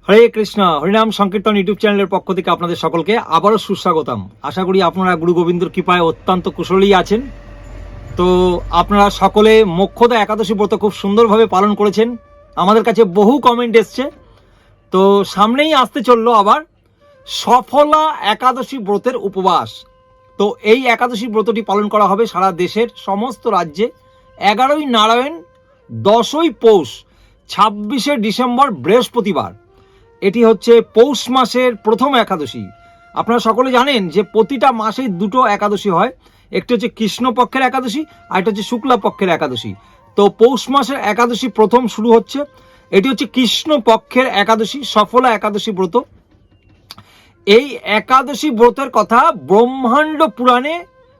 হরে কৃষ্ণ হরিনাম সংকীর্তন ইউটিউব চ্যানেলের পক্ষ থেকে আপনাদের সকলকে আবারও সুস্বাগতম। আশা করি আপনারা গুরু গোবিন্দর কৃপায় অত্যন্ত কুশলেই আছেন। তো আপনারা সকলে মোক্ষদা একাদশী ব্রত খুব সুন্দরভাবে পালন করেছেন। আমাদের কাছে বহু কমেন্ট এসছে। তো সামনেই আসতে চললো আবার সফলা একাদশী ব্রতের উপবাস। তো এই একাদশী ব্রতটি পালন করা হবে সারা দেশের সমস্ত রাজ্যে 11ই নারায়ণ, 10ই পৌষ, 26শে ডিসেম্বর বৃহস্পতিবার। এটি হচ্ছে পৌষ মাসের প্রথম একাদশী। আপনারা সকলে জানেন যে প্রতিটা মাসে দুটো একাদশী হয়, একটি হচ্ছে কৃষ্ণপক্ষের একাদশী আর একটা হচ্ছে শুক্লা পক্ষের একাদশী। তো পৌষ মাসের একাদশী প্রথম শুরু হচ্ছে, এটি হচ্ছে কৃষ্ণপক্ষের একাদশী, সফলা একাদশী ব্রত। এই একাদশী ব্রতের কথা ব্রহ্মাণ্ড পুরাণে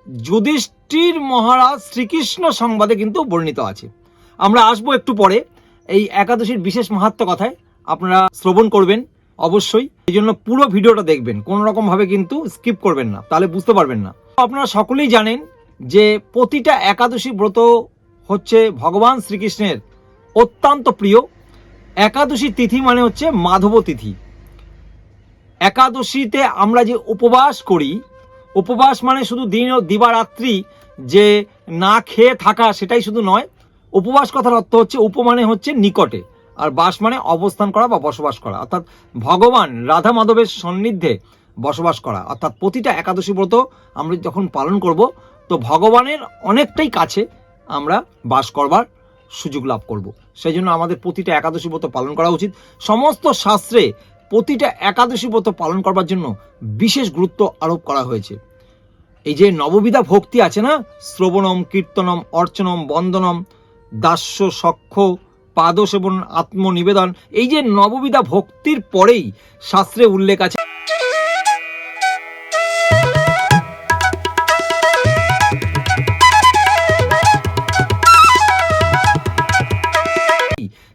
যুধিষ্ঠির মহারাজ শ্রীকৃষ্ণ সংবাদে কিন্তু বর্ণিত আছে। আমরা আসবো একটু পরে এই একাদশীর বিশেষ মাহাত্ম্য কথায়, আপনারা শ্রবণ করবেন অবশ্যই। এই জন্য পুরো ভিডিওটা দেখবেন, কোনো রকম ভাবে কিন্তু স্কিপ করবেন না, তাহলে বুঝতে পারবেন না। আপনারা সকলেই জানেন যে প্রতিটা একাদশী ব্রত হচ্ছে ভগবান শ্রীকৃষ্ণের অত্যন্ত প্রিয়। একাদশী তিথি মানে হচ্ছে মাধব তিথি। একাদশীতে আমরা যে উপবাস করি, উপবাস মানে শুধু দিন ও দিবারাত্রি যে না খেয়ে থাকা সেটাই শুধু নয়। উপবাস কথার অর্থ হচ্ছে উপ মানে হচ্ছে নিকটে, আর বাস মানে অবস্থান করা বা বসবাস করা, অর্থাৎ ভগবান রাধা মাধবের সান্নিধ্যে বসবাস করা। অর্থাৎ প্রতিটা একাদশী ব্রত আমরা যখন পালন করব তো ভগবানের অনেকটাই কাছে আমরা বাস করবার সুযোগ লাভ করব। সেই জন্য আমাদের প্রতিটা একাদশী ব্রত পালন করা উচিত। সমস্ত শাস্ত্রে প্রতিটা একাদশী ব্রত পালন করবার জন্য বিশেষ গুরুত্ব আরোপ করা হয়েছে। এই যে নববিধা ভক্তি আছে না, শ্রবণম, কীর্তনম, অর্চনম, বন্দনম, দাস্য, সখ্য, পাদসেবন, আত্মনিবেদন, এই যে নববিধা ভক্তির পরেই শাস্ত্রে উল্লেখ আছে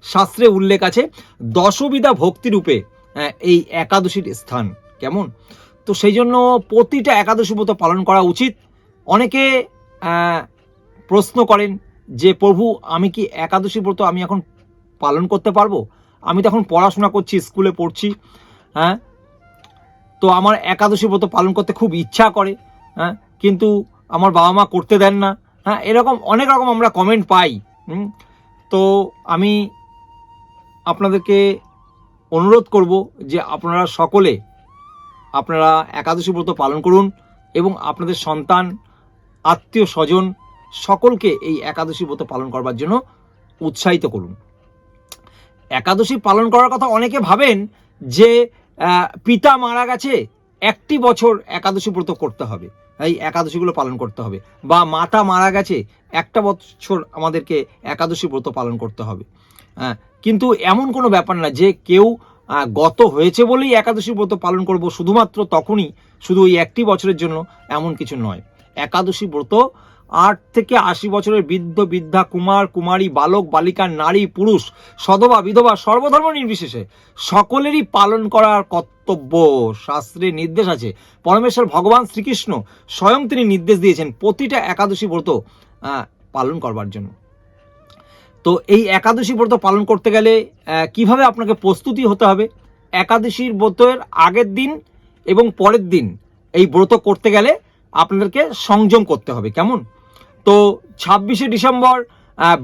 শাস্ত্রে উল্লেখ আছে দশবিধা ভক্তিরূপে এই একাদশীর স্থান কেমন। তো সেই জন্য প্রতিটা একাদশী ব্রত পালন করা উচিত। অনেকে প্রশ্ন করেন যে প্রভু, আমি কি একাদশী ব্রত আমি এখন পালন করতে পারবো? আমি তো এখন পড়াশোনা করছি, স্কুলে পড়ছি, হ্যাঁ, তো আমার একাদশী ব্রত পালন করতে খুব ইচ্ছা করে, হ্যাঁ, কিন্তু আমার বাবা মা করতে দেন না, হ্যাঁ, এরকম অনেক রকম আমরা কমেন্ট পাই। তো আমি আপনাদেরকে অনুরোধ করব যে আপনারা সকলে আপনারা একাদশী ব্রত পালন করুন এবং আপনাদের সন্তান, আত্মীয় স্বজন সকলকে এই একাদশী ব্রত পালন করবার জন্য উৎসাহিত করুন। একাদশী পালন করার কথা অনেকে ভাবেন যে পিতা মারা গেছে, একটি বছর একাদশী ব্রত করতে হবে, এই একাদশীগুলো পালন করতে হবে, বা মাতা মারা গেছে একটা বছর আমাদেরকে একাদশী ব্রত পালন করতে হবে। কিন্তু এমন কোনো ব্যাপার না যে কেউ গত হয়েছে বলেই একাদশী ব্রত পালন করব শুধুমাত্র তখনই, শুধু ওই একটি বছরের জন্য, এমন কিছু নয়। একাদশী ব্রত 8 থেকে 80 বছরের বৃদ্ধ, বৃদ্ধা, কুমার, কুমারী, বালক, বালিকা, নারী, পুরুষ, সধবা, বিধবা, সর্বধর্ম নির্বিশেষে সকলেরই পালন করার কর্তব্য। শাস্ত্রে নির্দেশ আছে, পরমেশ্বর ভগবান শ্রীকৃষ্ণ স্বয়ং তিনি নির্দেশ দিয়েছেন প্রতিটা একাদশী ব্রত পালন করবার জন্য। তো এই একাদশী ব্রত পালন করতে গেলে কিভাবে আপনাকে প্রস্তুতি হতে হবে, একাদশীর ব্রতের আগের দিন এবং পরের দিন এই ব্রত করতে গেলে আপনাদেরকে সংযম করতে হবে কেমন। তো 26শে ডিসেম্বর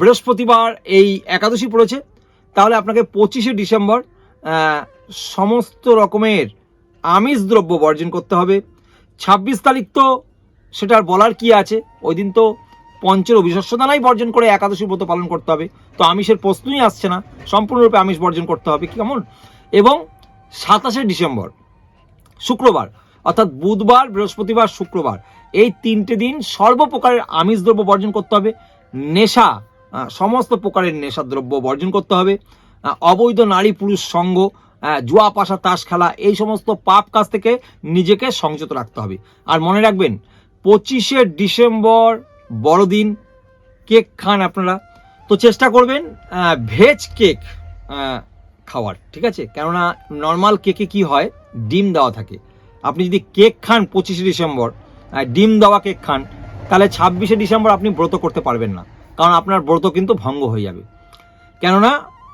বৃহস্পতিবার এই একাদশী পড়েছে, তাহলে আপনাকে 25শে ডিসেম্বর সমস্ত রকমের আমিষ দ্রব্য বর্জন করতে হবে। 26 তারিখ তো সেটার বলার কি আছে, ওই দিন তো পঞ্চের অভিশস্যদানাই বর্জন করে একাদশী ব্রত পালন করতে হবে, তো আমিষের প্রশ্নই আসছে না, সম্পূর্ণরূপে আমিষ বর্জন করতে হবে কেমন। এবং 27শে ডিসেম্বর শুক্রবার, অর্থাৎ বুধবার, বৃহস্পতিবার, শুক্রবার, এই 3টে দিন সর্বপ্রকারের আমিষ দ্রব্য বর্জন করতে হবে। নেশা, সমস্ত প্রকারের নেশা দ্রব্য বর্জন করতে হবে। অবৈধ নারী পুরুষ সঙ্গ, জুয়া পাশা তাস খেলা, এই সমস্ত পাপ কাজ থেকে নিজেকে সংযত রাখতে হবে। আর মনে রাখবেন 25শে ডিসেম্বর বড়দিন, কেক খান আপনারা, তো চেষ্টা করবেন ভেজ কেক খাওয়ার, ঠিক আছে? কেননা নর্মাল কেকে কি হয়, ডিম দেওয়া থাকে। আপনি যদি কেক খান 25শে ডিসেম্বর, ডিম দেওয়া কেক খান, তাহলে 26শে ডিসেম্বর আপনি ব্রত করতে পারবেন না, কারণ আপনার ব্রত কিন্তু ভঙ্গ হয়ে যাবে। কেননা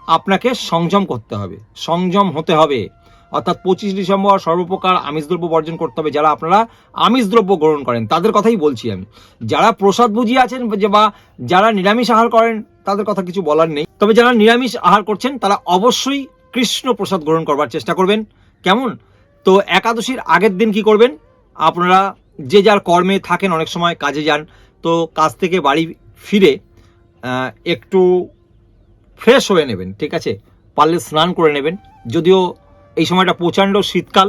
আপনাকে সংযম করতে হবে, সংযম হতে হবে। অর্থাৎ 25 ডিসেম্বর সর্বপ্রকার আমিষ দ্রব্য বর্জন করতে হবে। যারা আপনারা আমিষ দ্রব্য গ্রহণ করেন তাদের কথাই বলছি আমি। যারা প্রসাদ বুঝি আছেন বা যারা নিরামিষ আহার করেন তাদের কথা কিছু বলার নেই। তবে যারা নিরামিষ আহার করছেন তারা অবশ্যই কৃষ্ণ প্রসাদ গ্রহণ করবার চেষ্টা করবেন। কেমন? তো একাদশীর আগের দিন কি করবেন? আপনারা যে যার কর্মে থাকেন, অনেক সময় কাজে যান, তো কাজ থেকে বাড়ি ফিরে একটু ফ্রেশ হয়ে নেবেন, ঠিক আছে? পারলে স্নান করে নেবেন। যদিও এই সময়টা প্রচণ্ড শীতকাল,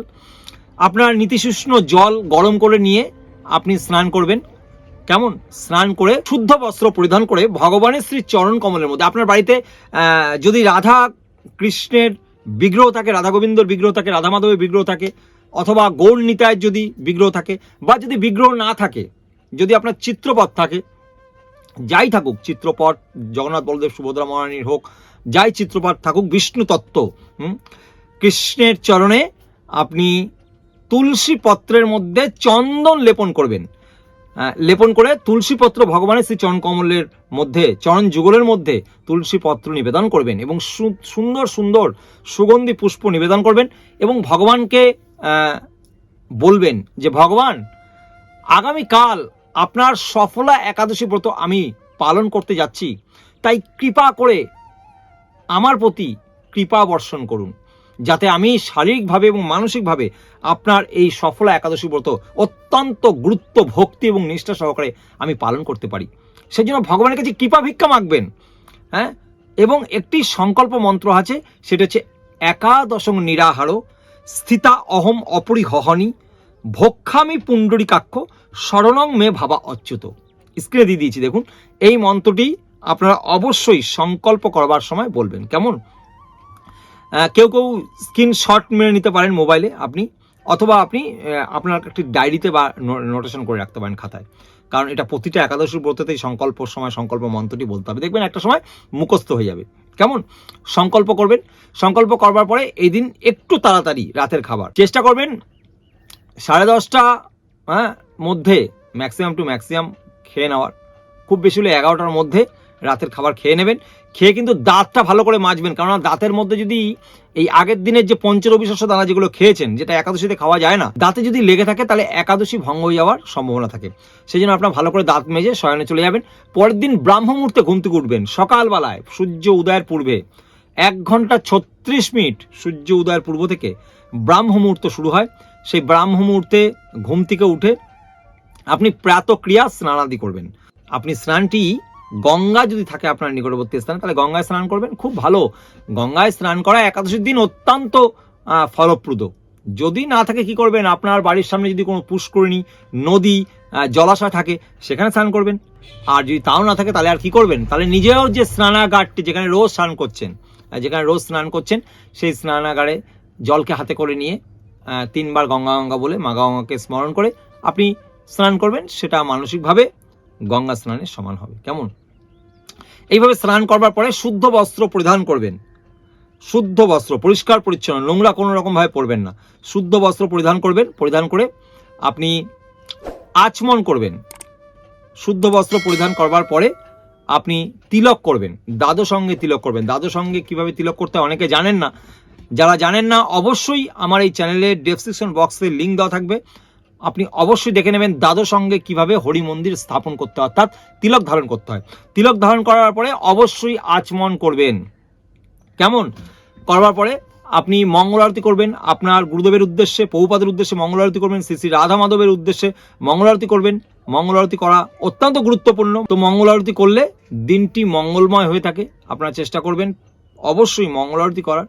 আপনার নীতিশুষ্ণ জল গরম করে নিয়ে আপনি স্নান করবেন। কেমন? স্নান করে শুদ্ধ বস্ত্র পরিধান করে ভগবানের শ্রী চরণ কমলের মধ্যে, আপনার বাড়িতে যদি রাধা কৃষ্ণের বিগ্রহ থাকে, রাধা গোবিন্দর বিগ্রহ থাকে, রাধা মাধবের বিগ্রহ থাকে, অথবা গৌর নিতায়ের যদি বিগ্রহ থাকে, বা যদি বিগ্রহ না থাকে, যদি আপনার চিত্রপট থাকে, যাই থাকুক চিত্রপট, জগন্নাথ বলদেব সুভদ্রা মহারানীর হোক, যাই চিত্রপট থাকুক, বিষ্ণু তত্ত্ব, কৃষ্ণের চরণে আপনি তুলসী পত্রের মধ্যে চন্দন লেপন করবেন। লেপন করে তুলসী পত্র ভগবানের শ্রী চরণ কমলের মধ্যে, চরণ যুগলের মধ্যে তুলসী পত্র নিবেদন করবেন এবং সুন্দর সুন্দর সুগন্ধি পুষ্প নিবেদন করবেন এবং ভগবানকে বলবেন যে ভগবান, আগামীকাল আপনার সফলা একাদশী ব্রত আমি পালন করতে যাচ্ছি, তাই কৃপা করে আমার প্রতি কৃপা বর্ষণ করুন, যাতে আমি শারীরিকভাবে এবং মানসিকভাবে আপনার এই সফলা একাদশী ব্রত অত্যন্ত গুরুত্ব, ভক্তি এবং নিষ্ঠা সহকারে আমি পালন করতে পারি। সেই জন্য ভগবানের কাছে কৃপা ভিক্ষা মাগবেন। হ্যাঁ, এবং একটি সংকল্প মন্ত্র আছে, সেটা হচ্ছে একাদশং নিরাহার স্থিতা অহম অপরিহহনি ভক্ষামি পুণ্ডরিকাক্ষ শরণং মে ভাবা অচ্যুত। স্ক্রিনে দিয়ে দিয়েছি, দেখুন। এই মন্ত্রটি আপনারা অবশ্যই সংকল্প করবার সময় বলবেন। কেমন? কেউ কেউ স্ক্রিনশট মেরে নিতে পারেন মোবাইলে আপনি, অথবা আপনি আপনার একটি ডায়েরিতে বা নোটেশন করে রাখতে পারেন খাতায়, কারণ এটা প্রতিটা একাদশীর ব্রততেই সংকল্প সময় সংকল্প মন্ত্রটি বলতে হবে। দেখবেন একটা সময় মুখস্থ হয়ে যাবে। কেমন? সংকল্প করবেন। সংকল্প করবার পরে এই দিন একটু তাড়াতাড়ি রাতের খাবার চেষ্টা করবেন 10:30 মধ্যে ম্যাক্সিমাম টু ম্যাক্সিমাম খেয়ে নেওয়ার, খুব বেশি হলে 11টার মধ্যে রাতের খাবার খেয়ে নেবেন। খেয়ে কিন্তু দাঁতটা ভালো করে মাজবেন, কারণ দাঁতের মধ্যে যদি এই আগের দিনের যে পঞ্চরবি শস্য দানা যেগুলো খেয়েছেন, যেটা একাদশীতে খাওয়া যায় না, দাঁতে যদি লেগে থাকে তাহলে একাদশী ভঙ্গ হয়ে যাওয়ার সম্ভাবনা থাকে। সেই জন্য আপনার ভালো করে দাঁত মেজে শয়নে চলে যাবেন। পরের দিন ব্রাহ্ম মুহূর্তে ঘুম থেকে উঠবেন, সকালবেলায় সূর্য উদয়ের পূর্বে 1 ঘন্টা 36 মিনিট সূর্য উদয়ের পূর্ব থেকে ব্রাহ্ম মুহূর্ত শুরু হয়। সেই ব্রাহ্ম মুহূর্তে ঘুম থেকে উঠে আপনি প্রাতক্রিয়া স্নানাদি করবেন। আপনি স্নানটি গঙ্গা যদি থাকে আপনার নিকটবর্তী স্থানে, তাহলে গঙ্গায় স্নান করবেন, খুব ভালো। গঙ্গায় স্নান করা একাদশীর দিন অত্যন্ত ফলপ্রদ। যদি না থাকে কি করবেন? আপনার বাড়ির সামনে যদি কোনো পুষ্করিণী, নদী, জলাশয় থাকে সেখানে স্নান করবেন। আর যদি তাও না থাকে তাহলে আর কি করবেন? তাহলে নিজেও যে স্নানাগারটি যেখানে রোজ স্নান করছেন সেই স্নানাগারে জলকে হাতে করে নিয়ে 3 বার গঙ্গা গঙ্গা বলে মা গঙ্গাকে স্মরণ করে আপনি স্নান করবেন। সেটা মানসিকভাবে গঙ্গা স্নানের সমান হবে। কেমন? এইভাবে স্নান করবার পরে শুদ্ধ বস্ত্র পরিধান করবেন। শুদ্ধ বস্ত্র, পরিষ্কার পরিচ্ছন্ন, নোংরা কোনো রকম ভাবে পরবেন না। শুদ্ধ বস্ত্র পরিধান করবেন। পরিধান করে আপনি আচমন করবেন। শুদ্ধ বস্ত্র পরিধান করবার পরে আপনি তিলক করবেন, দ্বাদশ অঙ্গে তিলক করবেন। দ্বাদশ অঙ্গে কিভাবে তিলক করতে হয় অনেকে জানেন না। যারা জানেন না অবশ্যই আমার এই চ্যানেলের ডেসক্রিপশন বক্সে লিঙ্ক দেওয়া থাকবে, আপনি অবশ্যই দেখে নেবেন দ্বাদশ অঙ্গে কিভাবে হরি মন্দির স্থাপন করতে হয়, অর্থাৎ তিলক ধারণ করতে হয়। তিলক ধারণ করার পরে অবশ্যই আচমন করবেন। কেমন? করবার পরে আপনি মঙ্গল আরতি করবেন, আপনার গুরুদেবের উদ্দেশ্যে, প্রভুপাদের উদ্দেশ্যে মঙ্গল আরতি করবেন, শ্রী শ্রী রাধা মাধবের উদ্দেশ্যে মঙ্গল আরতি করবেন। মঙ্গল আরতি করা অত্যন্ত গুরুত্বপূর্ণ। তো মঙ্গল আরতি করলে দিনটি মঙ্গলময় হয়ে থাকে। আপনারা চেষ্টা করবেন অবশ্যই মঙ্গল আরতি করার।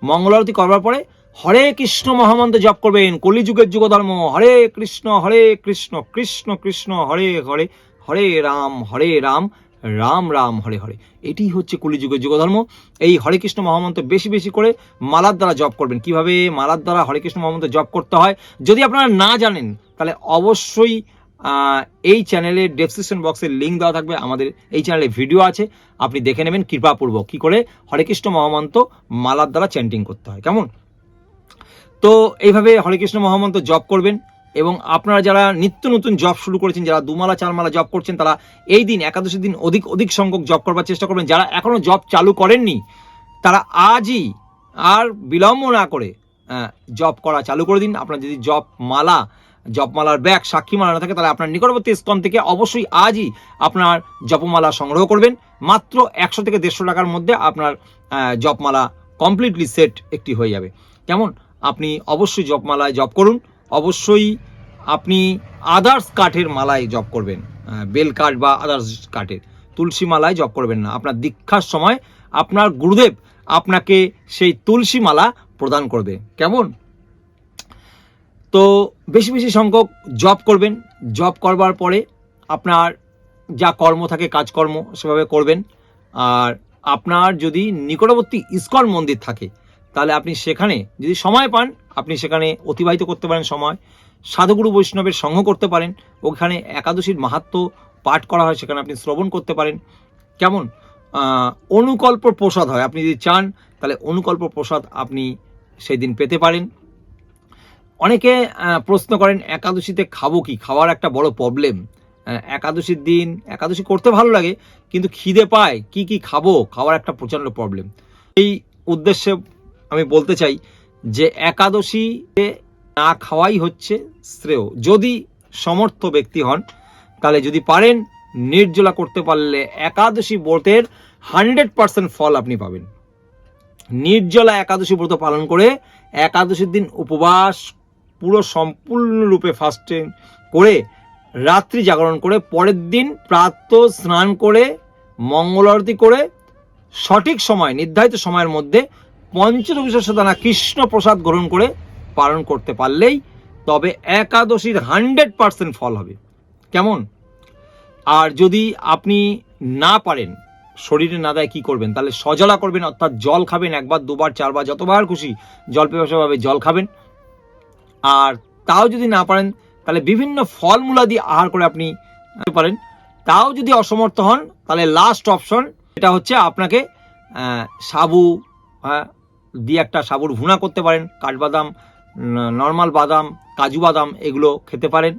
মঙ্গল আরতি করবার পরে হরে কৃষ্ণ মহামন্ত্র জপ করবেন। কলিযুগের যুগধর্ম হরে কৃষ্ণ কৃষ্ণ কৃষ্ণ হরে হরে, হরে রাম রাম রাম হরে হরে। এটি হচ্ছে কলিযুগের যুগধর্ম। এই হরে কৃষ্ণ মহামন্ত্র বেশি বেশি করে মালার দ্বারা জপ করবেন। কিভাবে মালার দ্বারা হরে কৃষ্ণ মহামন্ত্র জপ করতে হয় যদি আপনারা না জানেন, তাহলে অবশ্যই এই চ্যানেলের ডেসক্রিপশন বক্সে লিঙ্ক দেওয়া থাকবে। আমাদের এই চ্যানেলে ভিডিও আছে, আপনি দেখে নেবেন কৃপাপূর্বক কি করে হরে কৃষ্ণ মহামন্ত্র মালার দ্বারা চ্যান্টিং করতে হয়। কেমন? তো এইভাবে হরে কৃষ্ণ মহামন্ত্র জপ করবেন। এবং আপনারা যারা নিত্য নতুন জপ শুরু করেছেন, যারা 2 মালা 4 মালা জপ করছেন, তারা এই দিন একাদশীর দিন অধিক সংখ্যক জপ করবার চেষ্টা করবেন। যারা এখনো জপ চালু করেননি তারা আজই আর বিলম্ব না করে জপ করা চালু করে দিন। আপনার যদি জপমালার ব্যাগ, সাক্ষী মালা না থাকে, তাহলে আপনার নিকটবর্তী ইসকন থেকে অবশ্যই আজই আপনার জপমালা সংগ্রহ করবেন। মাত্র 100 থেকে 150 টাকার মধ্যে আপনার জপমালা কমপ্লিটলি সেট একটি হয়ে যাবে। কেমন? আপনি অবশ্যই জপমালায় জপ করুন। অবশ্যই আপনি আদার্স কাঠের মালায় জপ করবেন, বেল কাঠ বা আদার্স কাঠের, তুলসী মালায় জপ করবেন না। আপনার দীক্ষার সময় আপনার গুরুদেব আপনাকে সেই তুলসী মালা প্রদান করবে। কেমন? তো বেশি বেশি সংখ্যক জপ করবেন। জপ করবার পরে আপনার যা কর্ম থাকে, কাজকর্ম সেভাবে করবেন। আর আপনার যদি নিকটবর্তী ইসকন মন্দির থাকে, তাহলে আপনি সেখানে যদি সময় পান, আপনি সেখানে অতিবাহিত করতে পারেন সময়। সাধুগুরু বৈষ্ণবের সঙ্গ করতে পারেন। ওখানে একাদশীর মাহাত্ম্য পাঠ করা হয়, সেখানে আপনি শ্রবণ করতে পারেন। কেমন? অনুকল্প প্রসাদ হয়, আপনি যদি চান তাহলে অনুকল্প প্রসাদ আপনি সেই দিন পেতে পারেন। অনেকে প্রশ্ন করেন একাদশীতে খাবো কি? খাওয়ার একটা বড় প্রবলেম। একাদশীর দিন একাদশী করতে ভালো লাগে, কিন্তু খিদে পায়, কি কি খাবো, খাওয়ার একটা প্রচণ্ড প্রবলেম। এই উদ্দেশ্যে আমি বলতে চাই যে একাদশীতে না খাওয়াই হচ্ছে শ্রেয়। যদি সমর্থ ব্যক্তি হন, তাহলে যদি পারেন নির্জলা করতে পারলে একাদশী ব্রতের 100% ফল আপনি পাবেন। নির্জলা একাদশী ব্রত পালন করে একাদশীর দিন উপবাস পুরো সম্পূর্ণরূপে ফাস্টিং করে রাত্রি জাগরণ করে পরের দিন প্রাতঃ স্নান করে মঙ্গল আরতি করে সঠিক সময়, নির্ধারিত সময়ের মধ্যে পঞ্চবিংশ দানা কৃষ্ণ প্রসাদ গ্রহণ করে পালন করতে পারলেই তবে একাদশীর 100% ফল হবে। কেমন? আর যদি আপনি না পারেন, শরীরে না দেয়, কি করবেন? তাহলে সজলা করবেন, অর্থাৎ জল খাবেন, 1 বার 2 বার 4 বার যতবার খুশি জল পিপাসাভাবে জল খাবেন। আর তাও যদি না পারেন, তাহলে বিভিন্ন ফলমূলাদি আহার করে আপনি পারেন। তাও যদি অসমর্থ হন, তাহলে লাস্ট অপশন এটা হচ্ছে আপনাকে সাবু দিয়ে একটা সাবুর ভুনা করতে পারেন। কাঠবাদাম, নর্মাল বাদাম, কাজু বাদাম এগুলো খেতে পারেন।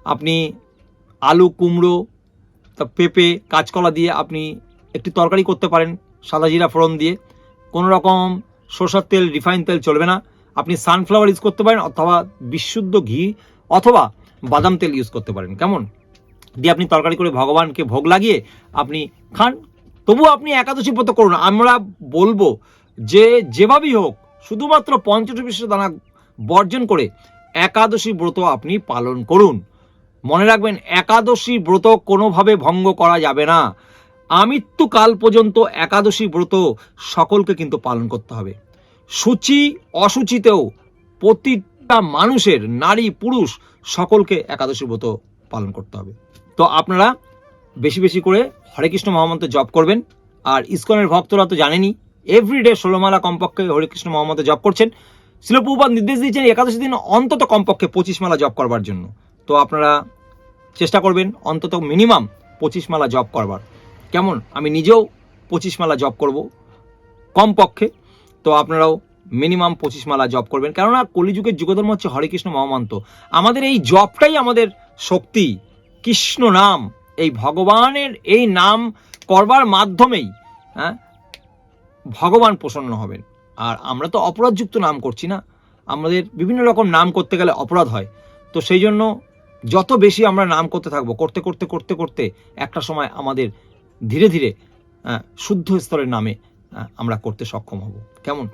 আপনি আলু, কুমড়ো, পেঁপে, কাঁচকলা দিয়ে আপনি একটি তরকারি করতে পারেন সাদা জিরা ফোড়ন দিয়ে। কোনো রকম সরষের তেল, রিফাইন তেল চলবে না। আপনি সানফ্লাওয়ার ইউজ করতে পারেন, অথবা বিশুদ্ধ ঘি অথবা বাদাম তেল ইউজ করতে পারেন। কেমন? দিয়ে আপনি তরকারি করে ভগবানকে ভোগ লাগিয়ে আপনি খান। তবুও আপনি একাদশী ব্রত করুন। আমরা বলবো যে যেভাবেই হোক শুধুমাত্র পঞ্চবিংশ দানা বর্জন করে একাদশী ব্রত আপনি পালন করুন। মনে রাখবেন, একাদশী ব্রত কোনোভাবে ভঙ্গ করা যাবে না। আমৃত্যুকাল পর্যন্ত একাদশী ব্রত সকলকে কিন্তু পালন করতে হবে। সূচি অসুচিতেও প্রতিটা মানুষের, নারী পুরুষ সকলকে একাদশী ব্রত পালন করতে হবে। তো আপনারা বেশি বেশি করে হরে কৃষ্ণ মহামন্ত্র জপ করবেন। আর ইসকনের ভক্তরা তো জানেনই, এভরিডে 16 মালা কমপক্ষে হরে কৃষ্ণ মহামন্ত্র জপ করছেন। শিল প্রভুপাদ নির্দেশ দিয়েছেন একাদশী দিন অন্তত কমপক্ষে 25 মালা জপ করবার জন্য। তো আপনারা চেষ্টা করবেন অন্তত মিনিমাম 25 মালা জপ করবার। কেমন? আমি নিজেও 25 মালা জপ করব কমপক্ষে। তো আপনারাও মিনিমাম 25 মালা জপ করবেন, কেননা কলিযুগের যুগধর্ম হচ্ছে হরে কৃষ্ণ মহামন্ত্র। আমাদের এই জপটাই আমাদের শক্তি। কৃষ্ণ নাম, এই ভগবানের এই নাম করবার মাধ্যমেই ভগবান প্রসন্ন হবেন। আর আমরা তো অপরাধযুক্ত নাম করছি না, আমাদের বিভিন্ন রকম নাম করতে গেলে অপরাধ হয়। তো সেই জন্য যত বেশি আমরা নাম করতে থাকবো, করতে করতে করতে করতে একটা সময় আমাদের ধীরে ধীরে শুদ্ধ স্তরের নামে আমরা করতে সক্ষম হব। কেমন?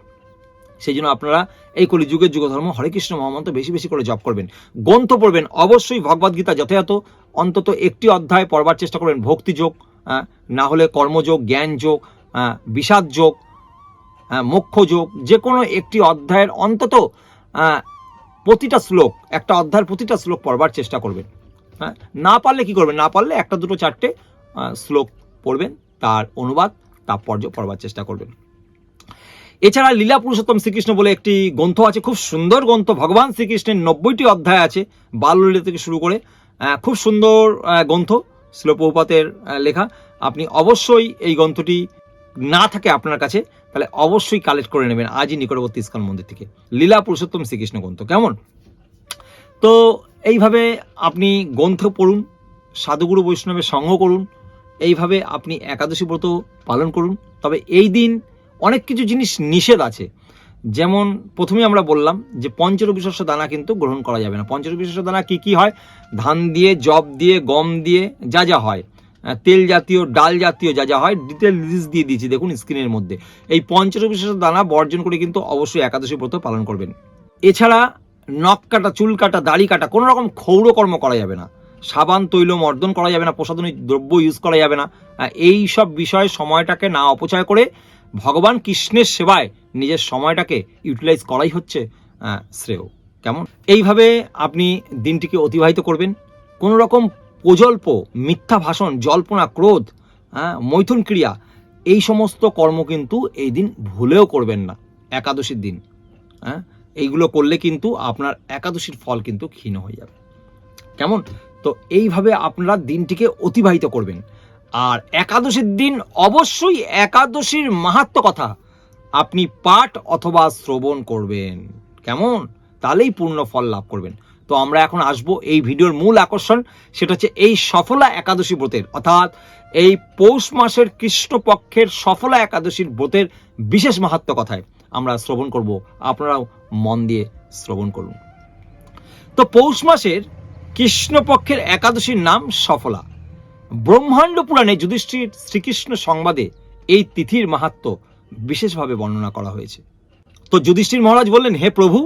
সেই জন্য আপনারা এই কলিযুগের যুগধর্ম হরে কৃষ্ণ মহামন্ত্র বেশি বেশি করে জপ করবেন। গ্রন্থ পড়বেন, অবশ্যই ভগবদ্গীতা যথাযথ অন্তত একটি অধ্যায় পড়বার চেষ্টা করবেন। ভক্তিযোগ, না হলে কর্মযোগ, জ্ঞান যোগ, বিষাদ যোগ, মোক্ষ যোগ, যে কোনো একটি অধ্যায়ের অন্তত প্রতিটা শ্লোক, একটা অধ্যায়ের প্রতিটা শ্লোক পড়বার চেষ্টা করবেন। না পারলে কি করবেন? না পারলে 1, 2, 4টে শ্লোক পড়বেন, তার অনুবাদ, তাৎপর্য পড়বার চেষ্টা করবেন। এছাড়া লীলা পুরুষোত্তম শ্রীকৃষ্ণ বলে একটি গ্রন্থ আছে, খুব সুন্দর গ্রন্থ। ভগবান শ্রীকৃষ্ণের 90টি অধ্যায় আছে, বাল্যলীলা থেকে শুরু করে। খুব সুন্দর গ্রন্থ, শিল প্রভুপাদের লেখা। আপনি অবশ্যই এই গ্রন্থটি না থাকে আপনার কাছে, তাহলে অবশ্যই কালেক্ট করে নেবেন আজই নিকটবর্তী ইস্কন মন্দির থেকে। লীলা পুরুষোত্তম শ্রীকৃষ্ণ গ্রন্থ। কেমন? তো এইভাবে আপনি গ্রন্থ পড়ুন, সাধুগুরু বৈষ্ণবের সঙ্গ করুন, এইভাবে আপনি একাদশী ব্রত পালন করুন। তবে এই দিন অনেক কিছু জিনিস নিষেধ আছে। যেমন প্রথমেই আমরা বললাম যে পঞ্চরবি শস্য দানা কিন্তু গ্রহণ করা যাবে না। পঞ্চরবি শস্য দানা কি কি হয়? ধান দিয়ে, জব দিয়ে, গম দিয়ে, যা যা হয়, তেল জাতীয়, ডাল জাতীয় যা যা হয়, ডিটেল লিস্ট দিয়ে দিয়েছি দেখুন স্ক্রিনের মধ্যে। এই পঞ্চরবি শস্য দানা বর্জন করে কিন্তু অবশ্যই একাদশী ব্রত পালন করবেন। এছাড়া নখ কাটা, চুল কাটা, দাড়ি কাটা, কোনো রকম ক্ষৌরকর্ম করা যাবে না। সাবান, তৈল মর্দন করা যাবে না, প্রসাধনী দ্রব্য ইউজ করা যাবে না। এই সব বিষয়ে সময়টাকে না অপচয় করে ভগবান কৃষ্ণের সেবায় নিজের সময়টাকে ইউটিলাইজ করাই হচ্ছে শ্রেয়। কেমন? এইভাবে আপনি দিনটিকে অতিবাহিত করবেন। কোনো রকম প্রজল্প, মিথ্যা ভাষণ, জল্পনা, ক্রোধ, মৈথুন ক্রিয়া, এই সমস্ত কর্ম কিন্তু এই দিন ভুলেও করবেন না একাদশীর দিন। এইগুলো করলে কিন্তু আপনার একাদশীর ফল কিন্তু ক্ষীণ হয়ে যাবে। কেমন? তো এইভাবে আপনারা দিনটিকে অতিবাহিত করবেন। আর একাদশীর দিন অবশ্যই একাদশীর মাহাত্ম্য কথা আপনি পাঠ অথবা শ্রবণ করবেন। কেমন? তাহলেই পূর্ণ ফল লাভ করবেন। তো আমরা এখন আসবো এই ভিডিওর মূল আকর্ষণ, সেটা হচ্ছে এই সফলা একাদশী ব্রতের, অর্থাৎ এই পৌষ মাসের কৃষ্ণপক্ষের সফলা একাদশীর ব্রতের বিশেষ মাহাত্ম্য কথায় আমরা শ্রবণ করব। আপনারাও মন দিয়ে শ্রবণ করুন। তো পৌষ মাসের কৃষ্ণপক্ষের একাদশীর নাম সফলা। ব্রহ্মাণ্ড পুরাণে যুধিষ্ঠির শ্রীকৃষ্ণ সংবাদে এই তিথির মাহাত্ম্য বিশেষভাবে বর্ণনা করা হয়েছে। তো যুধিষ্ঠির মহারাজ বললেন, হে প্রভু,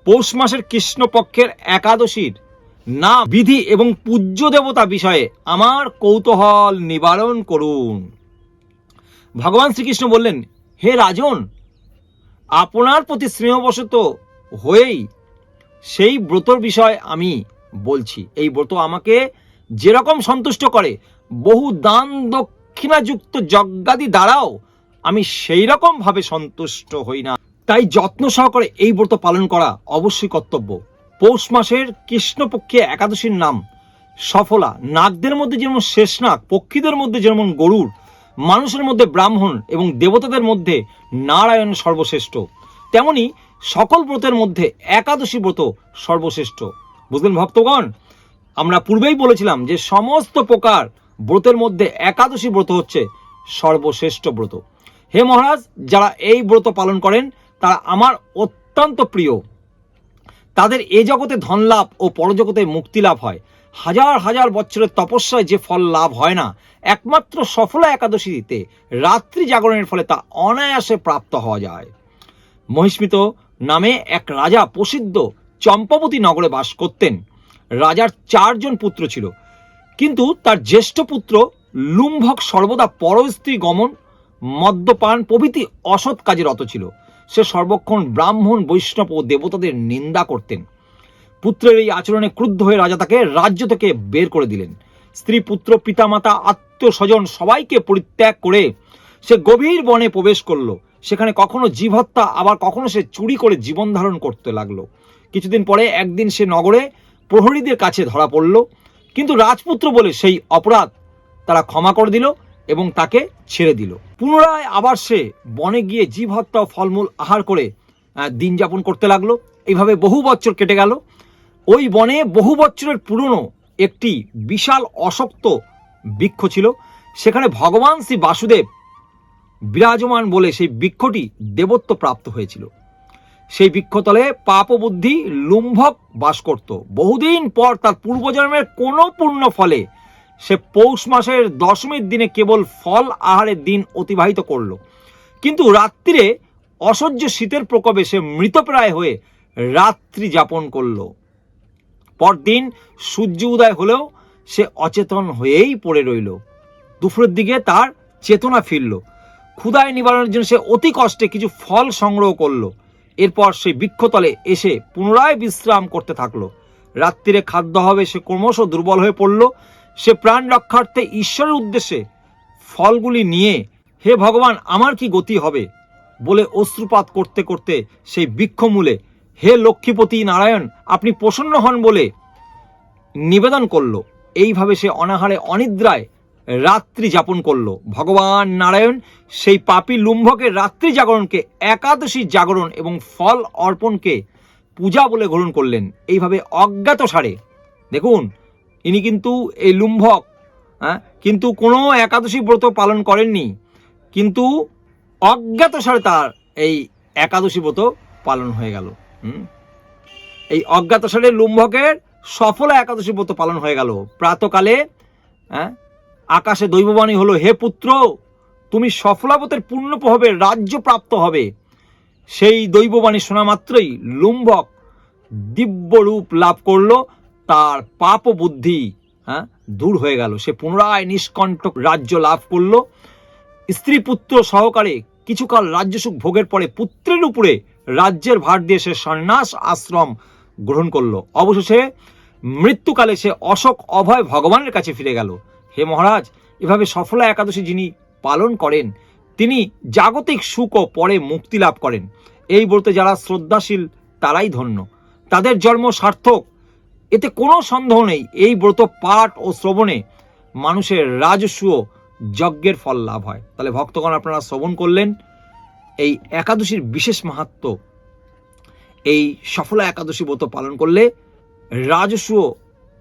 পৌষ মাসের কৃষ্ণপক্ষের একাদশীর নাম, বিধি এবং পূজ্য দেবতা বিষয়ে আমার কৌতূহল নিবারণ করুন। ভগবান শ্রীকৃষ্ণ বললেন, হে রাজন, আপনার প্রতি স্নেহবশত হয়েই সেই ব্রতর বিষয় আমি বলছি। এই ব্রত আমাকে যেরকম সন্তুষ্ট করে, বহু দান দক্ষিণাযুক্ত যজ্ঞাদি দ্বারাও আমি সেই রকম ভাবে সন্তুষ্ট হই না। তাই যত্ন সহকারে এই ব্রত পালন করা অবশ্যই কর্তব্য। পৌষ মাসের কৃষ্ণপক্ষে একাদশীর নাম সফলা। নাগদের মধ্যে যেমন শেষনাগ, পক্ষীদের মধ্যে যেমন গরুড়, মানুষের মধ্যে ব্রাহ্মণ এবং দেবতাদের মধ্যে নারায়ণ সর্বশ্রেষ্ঠ, তেমনি সকল ব্রতের মধ্যে একাদশী ব্রত সর্বশ্রেষ্ঠ। বুঝলেন ভক্তগণ? আমরা পূর্বেই বলেছিলাম যে সমস্ত প্রকার ব্রতের মধ্যে একাদশী ব্রত হচ্ছে সর্বশ্রেষ্ঠ ব্রত। হে মহারাজ, যারা এই ব্রত পালন করেন তারা আমার অত্যন্ত প্রিয়। তাদের এ জগতে ধন লাভ ও পরজগতে মুক্তি লাভ হয়। হাজার হাজার বছরের তপস্যায় যে ফল লাভ হয় না, একমাত্র সফলা একাদশীতে রাত্রি জাগরণের ফলে তা অনায়াসে প্রাপ্ত হওয়া যায়। মহিষ্মিত নামে এক রাজা প্রসিদ্ধ চম্পাবতী নগরে বাস করতেন। রাজার 4 জন পুত্র ছিল, কিন্তু তার জ্যেষ্ঠ পুত্র লুম্ভক সর্বদা পরস্ত্রী গমন, মদ্যপান প্রভৃতি অসৎ কাজে রত ছিল। সে সর্বক্ষণ ব্রাহ্মণ, বৈষ্ণব ও দেবতাদের নিন্দা করতেন। পুত্রের এই আচরণে ক্রুদ্ধ হয়ে রাজা তাকে রাজ্য থেকে বের করে দিলেন। স্ত্রী, পুত্র, পিতামাতা, আত্মীয় স্বজন সবাইকে পরিত্যাগ করে সে গভীর বনে প্রবেশ করলো। সেখানে কখনো জীব হত্যা, আবার কখনো সে চুরি করে জীবন ধারণ করতে লাগলো। কিছুদিন পরে একদিন সে নগরে প্রহরীদের কাছে ধরা পড়ল, কিন্তু রাজপুত্র বলে সেই অপরাধ তারা ক্ষমা করে দিল এবং তাকে ছেড়ে দিল। পুনরায় আবার সে বনে গিয়ে জীব হত্যা ও ফলমূল আহার করে দিন যাপন করতে লাগলো। এইভাবে বহু বছর কেটে গেল। ওই বনে বহু বছরের পুরনো একটি বিশাল অশক্ত বৃক্ষ ছিল। সেখানে ভগবান শ্রী বাসুদেব বিরাজমান বলে সেই বৃক্ষটি দেবত্ব প্রাপ্ত হয়েছিল। সেই বৃক্ষতলে পাপবুদ্ধি লুম্ভক বাস করত। বহুদিন পর তার পূর্বজন্মের কোনো পুণ্য ফলে সে পৌষ মাসের দশমীর দিনে কেবল ফল আহারের দিন অতিবাহিত করল। কিন্তু রাত্রিরে অসহ্য শীতের প্রকোপে সে মৃতপ্রায় হয়ে রাত্রি যাপন করল। পরদিন সূর্য উদয় হলেও সে অচেতন হয়েই পড়ে রইল। দুপুরের দিকে তার চেতনা ফিরল। ক্ষুধায় নিবারণের জন্য সে অতি কষ্টে কিছু ফল সংগ্রহ করলো। এরপর সেই বৃক্ষতলে এসে পুনরায় বিশ্রাম করতে থাকলো। রাত্রিরে খাদ্য হবে সে ক্রমশ দুর্বল হয়ে পড়ল। সে প্রাণ রক্ষার্থে ঈশ্বরের উদ্দেশ্যে ফলগুলি নিয়ে, হে ভগবান, আমার কি গতি হবে বলে অশ্রুপাত করতে করতে সেই বৃক্ষমূলে, হে লক্ষ্মীপতি নারায়ণ, আপনি প্রসন্ন হন বলে নিবেদন করলো। এইভাবে সে অনাহারে অনিদ্রায় রাত্রি যাপন করলো। ভগবান নারায়ণ সেই পাপী লুম্ভকের রাত্রি জাগরণকে একাদশী জাগরণ এবং ফল অর্পণকে পূজা বলে গ্রহণ করলেন। এইভাবে অজ্ঞাত সারে, দেখুন ইনি কিন্তু এই লুম্ভক কিন্তু কোনো একাদশী ব্রত পালন করেননি, কিন্তু অজ্ঞাতসারে তার এই একাদশী ব্রত পালন হয়ে গেল। এই অজ্ঞাতসারে লুম্ভকের সফলা একাদশী ব্রত পালন হয়ে গেল। প্রাতকালে আকাশে দৈববাণী হলো, হে পুত্র, তুমি সফলাবতের পূর্ণ প্রভাবে রাজ্য প্রাপ্ত হবে। সেই দৈববাণী শোনা মাত্রই লুম্ভক দিব্য রূপ লাভ করলো, তার পাপ বুদ্ধি দূর হয়ে গেল, সে পুনরায় নিষ্কণ্টক রাজ্য লাভ করলো। স্ত্রী পুত্র সহকারে কিছুকাল রাজ্যসুখ ভোগের পরে পুত্রের উপরে রাজ্যের ভার দিয়ে সে সন্ন্যাস আশ্রম গ্রহণ করলো। অবশেষে মৃত্যুকালে সে অশোক অভয় ভগবানের কাছে ফিরে গেল। হে মহারাজ, এভাবে সফলা একাদশী যিনি পালন করেন তিনি জাগতিক সুখ ও পরে মুক্তি লাভ করেন। এই ব্রতে যারা শ্রদ্ধাশীল তারাই ধন্য, তাদের জন্ম সার্থক, এতে কোনো সন্দেহ নেই। এই ব্রত পাঠ ও শ্রবণে মানুষের রাজস্ব যজ্ঞের ফল লাভ হয়। তাহলে ভক্তগণ, আপনারা শ্রবণ করলেন এই একাদশীর বিশেষ মাহাত্ম্য। এই সফলা একাদশী ব্রত পালন করলে রাজস্ব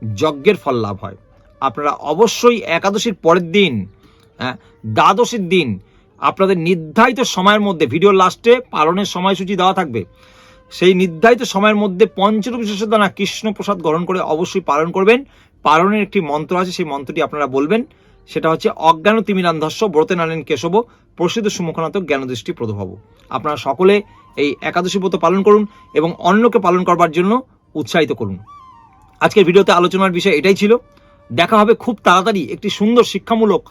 যজ্ঞের ফল লাভ হয়। আপনারা অবশ্যই একাদশীর পরের দিন, দ্বাদশীর দিন আপনাদের নির্ধারিত সময়ের মধ্যে, ভিডিওর লাস্টে পালনের সময়সূচি দেওয়া থাকবে, সেই নির্ধারিত সময়ের মধ্যে পঞ্চরূপ দানা কৃষ্ণ প্রসাদ গ্রহণ করে অবশ্যই পালন করবেন। পালনের একটি মন্ত্র আছে, সেই মন্ত্রটি আপনারা বলবেন, সেটা হচ্ছে অজ্ঞান তিমিরান্ধস্য ব্রতে নানেন কেশব প্রসিদ্ধ সুমুখনাথ জ্ঞানদৃষ্টি প্রদভব। আপনারা সকলে এই একাদশী ব্রত পালন করুন এবং অন্যকে পালন করবার জন্য উৎসাহিত করুন। আজকের ভিডিওতে আলোচনার বিষয় এটাই ছিল। দেখা হবে খুব তাড়াতাড়ি একটি সুন্দর শিক্ষামূলক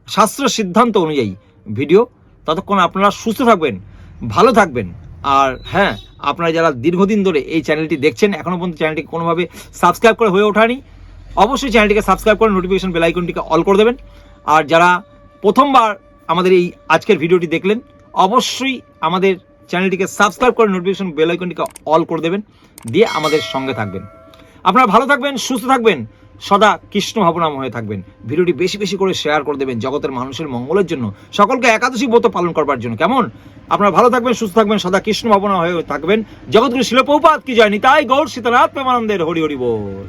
শাস্ত্র সিদ্ধান্ত অনুযায়ী ভিডিও। ততক্ষণ আপনারা সুস্থ থাকবেন, ভালো থাকবেন। আর হ্যাঁ, আপনারা যারা দীর্ঘদিন ধরে এই চ্যানেলটি দেখছেন, এখনও পর্যন্ত চ্যানেলটিকে কোনোভাবে সাবস্ক্রাইব করে হয়ে ওঠানি, অবশ্যই চ্যানেলটিকে সাবস্ক্রাইব করে নোটিফিকেশন বেল আইকনটিকে অল করে দেবেন। আর যারা প্রথমবার আমাদের এই আজকের ভিডিওটি দেখলেন, অবশ্যই আমাদের চ্যানেলটিকে সাবস্ক্রাইব করে নোটিফিকেশন বেল আইকনটিকে অল করে দেবেন, দিয়ে আমাদের সঙ্গে থাকবেন। আপনারা ভালো থাকবেন, সুস্থ থাকবেন, সদা কৃষ্ণ ভাবনাম হয়ে থাকবেন। ভিডিওটি বেশি বেশি করে শেয়ার করে দেবেন জগতের মানুষের মঙ্গলের জন্য, সকলকে একাদশী ব্রত পালন করবার জন্য। কেমন? আপনারা ভালো থাকবেন, সুস্থ থাকবেন, সদা কৃষ্ণ ভাবনা হয়ে থাকবেন। জগৎগুরু শিল প্রভুপাদ কি জয়। নিতাই গৌর সীতানাথ প্রেমানন্দের হরি হরি বল।